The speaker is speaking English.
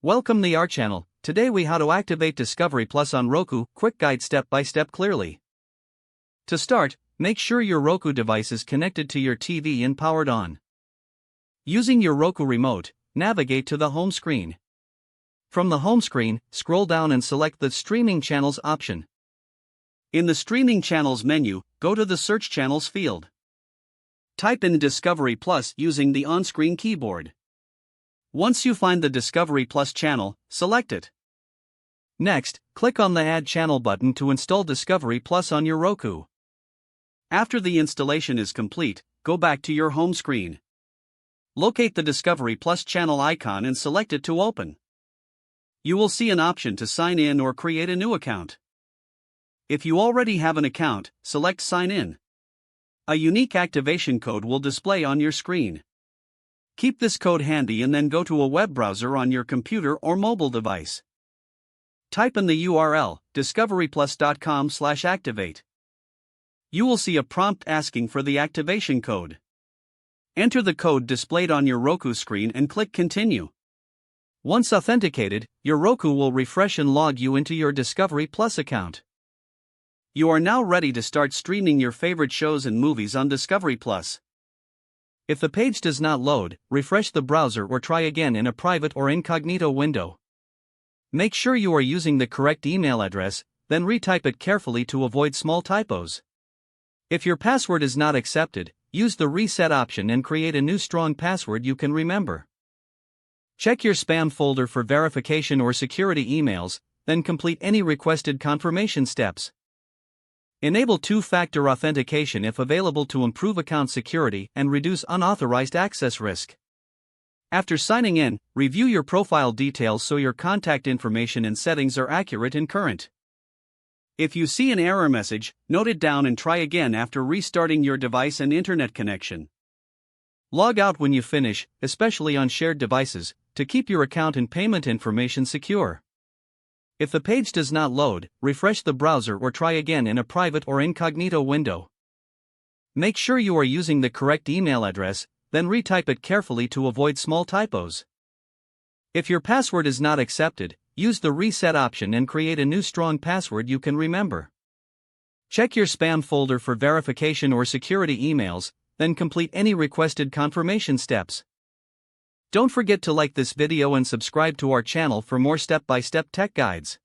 Welcome to our channel. Today we how to activate Discovery Plus on Roku, quick guide step by step clearly. To start, make sure your Roku device is connected to your TV and powered on. Using your Roku remote, navigate to the home screen. From the home screen, scroll down and select the Streaming Channels option. In the Streaming Channels menu, go to the Search Channels field. Type in Discovery Plus using the on-screen keyboard. Once you find the Discovery Plus channel, select it. Next, click on the Add Channel button to install Discovery Plus on your Roku. After the installation is complete, go back to your home screen. Locate the Discovery Plus channel icon and select it to open. You will see an option to sign in or create a new account. If you already have an account, select Sign In. A unique activation code will display on your screen. Keep this code handy and then go to a web browser on your computer or mobile device. Type in the URL, discoveryplus.com/activate. You will see a prompt asking for the activation code. Enter the code displayed on your Roku screen and click Continue. Once authenticated, your Roku will refresh and log you into your Discovery Plus account. You are now ready to start streaming your favorite shows and movies on Discovery Plus. If the page does not load, refresh the browser or try again in a private or incognito window. Make sure you are using the correct email address, then retype it carefully to avoid small typos. If your password is not accepted, use the reset option and create a new strong password you can remember. Check your spam folder for verification or security emails, then complete any requested confirmation steps. Enable two-factor authentication if available to improve account security and reduce unauthorized access risk. After signing in, review your profile details so your contact information and settings are accurate and current. If you see an error message, note it down and try again after restarting your device and internet connection. Log out when you finish, especially on shared devices, to keep your account and payment information secure. If the page does not load, refresh the browser or try again in a private or incognito window. Make sure you are using the correct email address, then retype it carefully to avoid small typos. If your password is not accepted, use the reset option and create a new strong password you can remember. Check your spam folder for verification or security emails, then complete any requested confirmation steps. Don't forget to like this video and subscribe to our channel for more step-by-step tech guides.